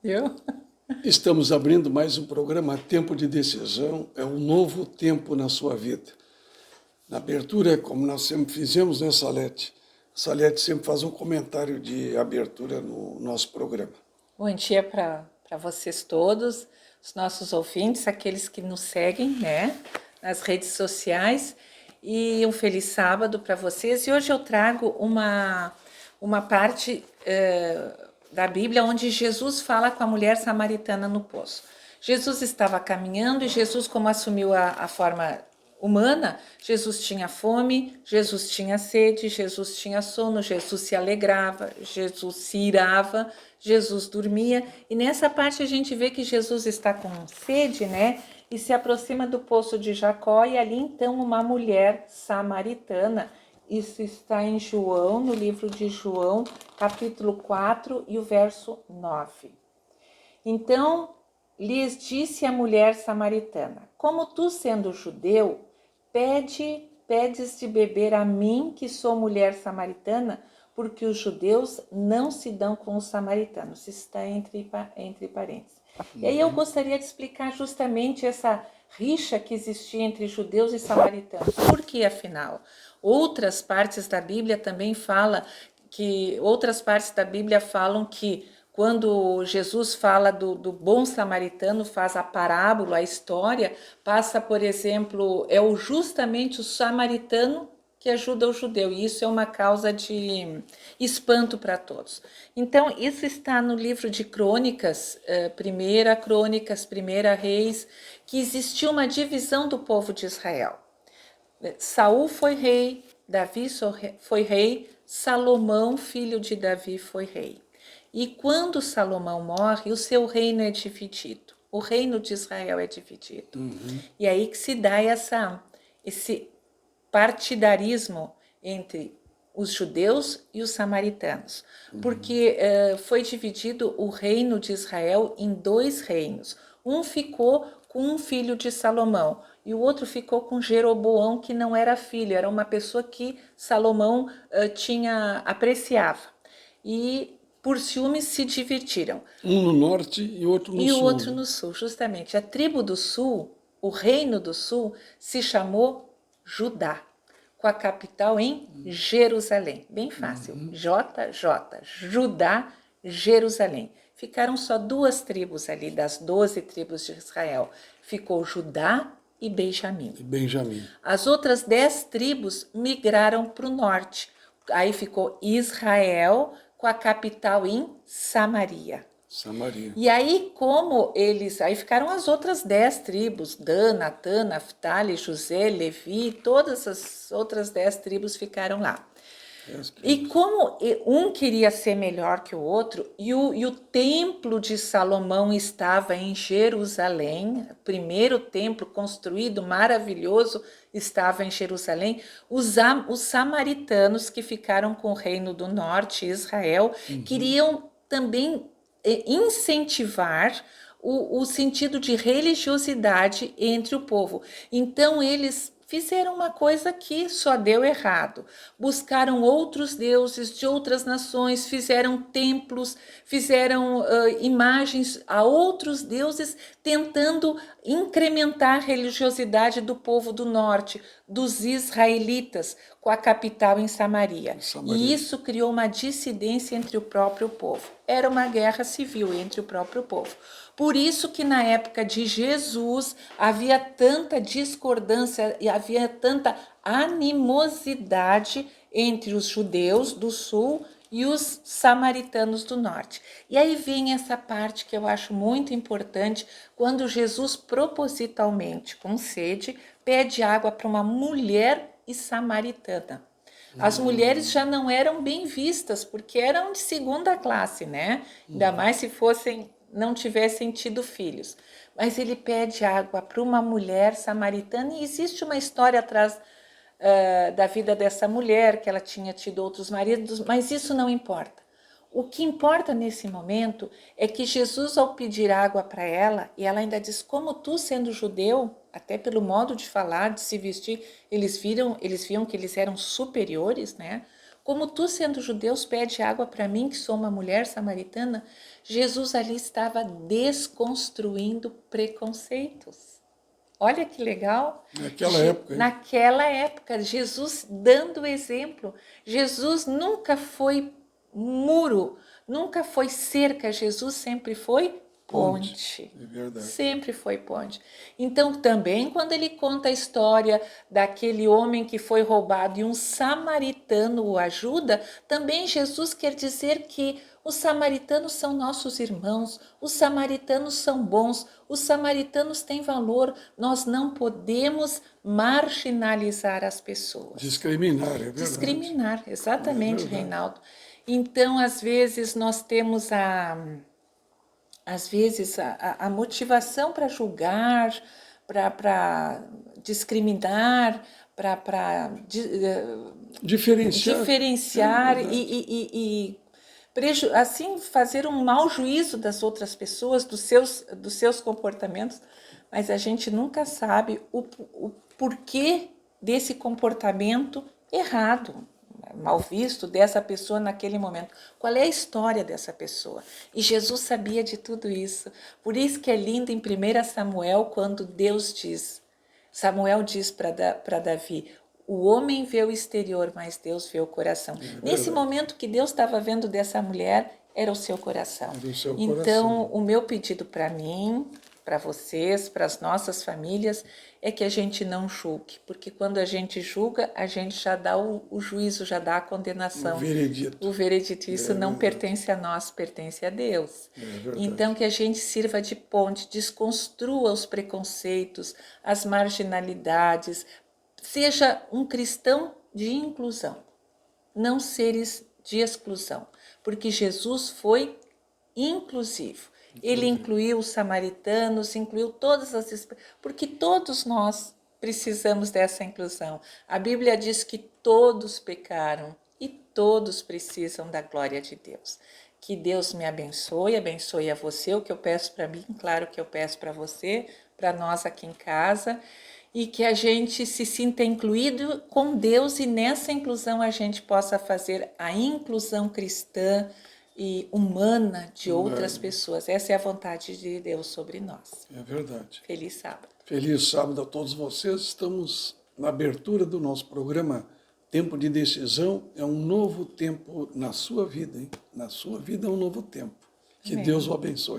viu? Estamos abrindo mais um programa Tempo de Decisão, é um novo tempo na sua vida. Na abertura, como nós sempre fizemos, né, Salete? Salete sempre faz um comentário de abertura no nosso programa. Bom dia para vocês todos, os nossos ouvintes, aqueles que nos seguem, né, nas redes sociais. E um feliz sábado para vocês. E hoje eu trago uma parte da Bíblia onde Jesus fala com a mulher samaritana no poço. Jesus estava caminhando e Jesus, como assumiu a forma humana, Jesus tinha fome, Jesus tinha sede, Jesus tinha sono, Jesus se alegrava, Jesus se irava, Jesus dormia. E nessa parte a gente vê que Jesus está com sede, né? E se aproxima do poço de Jacó, e ali então uma mulher samaritana. Isso está em João, no livro de João, capítulo 4 e o verso 9. Então lhes disse a mulher samaritana: como tu, sendo judeu, pedes de beber a mim, que sou mulher samaritana, porque os judeus não se dão com os samaritanos. Isso está entre parênteses. E aí eu gostaria de explicar justamente essa rixa que existia entre judeus e samaritanos. Por que, afinal? Outras partes da Bíblia também falam que quando Jesus fala do bom samaritano, faz a parábola, a história, passa, por exemplo, justamente o samaritano que ajuda o judeu, e isso é uma causa de espanto para todos. Então, isso está no livro de Crônicas, Primeira Reis, que existiu uma divisão do povo de Israel. Saul foi rei, Davi foi rei, Salomão, filho de Davi, foi rei. E quando Salomão morre, o seu reino é dividido. O reino de Israel é dividido. E aí que se dá esse partidarismo entre os judeus e os samaritanos. Porque foi dividido o reino de Israel em dois reinos. Um ficou com um filho de Salomão e o outro ficou com Jeroboão, que não era filho, era uma pessoa que Salomão apreciava. E por ciúmes se dividiram. Um no norte e outro no E o sul, outro né? no sul, justamente. A tribo do sul, o reino do sul, se chamou Judá, com a capital em Jerusalém. Bem fácil. JJ, Judá, Jerusalém. Ficaram só duas tribos ali, das 12 tribos de Israel. Ficou Judá e Benjamim. E Benjamim. As outras 10 tribos migraram para o norte. Aí ficou Israel, com a capital em Samaria. Samaria. E aí, aí ficaram as outras 10 tribos, Dan, Natan, Naftali, José, Levi, todas as outras 10 tribos ficaram lá. E como um queria ser melhor que o outro, e o templo de Salomão estava em Jerusalém, o primeiro templo construído, maravilhoso, estava em Jerusalém, os samaritanos que ficaram com o reino do norte, Israel, queriam também incentivar o sentido de religiosidade entre o povo. Então eles fizeram uma coisa que só deu errado. Buscaram outros deuses de outras nações, fizeram templos, fizeram imagens a outros deuses, tentando incrementar a religiosidade do povo do norte, dos israelitas, com a capital em Samaria. E isso criou uma dissidência entre o próprio povo. Era uma guerra civil entre o próprio povo. Por isso que na época de Jesus havia tanta discordância e havia tanta animosidade entre os judeus do sul e os samaritanos do norte. E aí vem essa parte que eu acho muito importante, quando Jesus propositalmente, com sede, pede água para uma mulher samaritana. As mulheres já não eram bem vistas, porque eram de segunda classe, né? Ainda mais se não tivessem tido filhos. Mas ele pede água para uma mulher samaritana, e existe uma história atrás da vida dessa mulher, que ela tinha tido outros maridos, mas isso não importa. O que importa nesse momento é que Jesus, ao pedir água para ela, e ela ainda diz: como tu, sendo judeu, até pelo modo de falar, de se vestir, eles viam que eles eram superiores, né? Como tu, sendo judeu, pede água para mim, que sou uma mulher samaritana. Jesus ali estava desconstruindo preconceitos. Olha que legal. Naquela época, hein? Naquela época, Jesus dando exemplo. Jesus nunca foi muro, nunca foi cerca. Jesus sempre foi ponte. É verdade. Sempre foi ponte. Então, também, quando ele conta a história daquele homem que foi roubado e um samaritano o ajuda, também Jesus quer dizer que os samaritanos são nossos irmãos, os samaritanos são bons, os samaritanos têm valor. Nós não podemos marginalizar as pessoas. Discriminar, é verdade. Discriminar, exatamente, É verdade. Reinaldo. Então, às vezes, nós temos a motivação para julgar, para discriminar, para diferenciar e assim fazer um mau juízo das outras pessoas, dos seus comportamentos, mas a gente nunca sabe o porquê desse comportamento errado, mal visto dessa pessoa naquele momento. Qual é a história dessa pessoa? E Jesus sabia de tudo isso. Por isso que é lindo em 1 Samuel, quando Samuel diz para Davi, o homem vê o exterior, mas Deus vê o coração. Nesse momento que Deus estava vendo dessa mulher, era o seu coração. Era o seu Então, coração. o meu pedido para mim, para vocês, para as nossas famílias, é que a gente não julgue, porque quando a gente julga, a gente já dá o juízo, já dá a condenação. O veredito. O veredito, isso não pertence a nós, pertence a Deus. Então, que a gente sirva de ponte, desconstrua os preconceitos, as marginalidades, seja um cristão de inclusão, não seres de exclusão, porque Jesus foi inclusivo. Ele incluiu os samaritanos, incluiu todas as... Porque todos nós precisamos dessa inclusão. A Bíblia diz que todos pecaram e todos precisam da glória de Deus. Que Deus me abençoe a você, o que eu peço para mim, claro que eu peço para você, para nós aqui em casa, e que a gente se sinta incluído com Deus e nessa inclusão a gente possa fazer a inclusão cristã e humana de outras pessoas. Essa é a vontade de Deus sobre nós. É verdade. Feliz sábado. Feliz sábado a todos vocês. Estamos na abertura do nosso programa Tempo de Decisão. É um novo tempo na sua vida, hein? Na sua vida é um novo tempo. Que Amém. Deus o abençoe.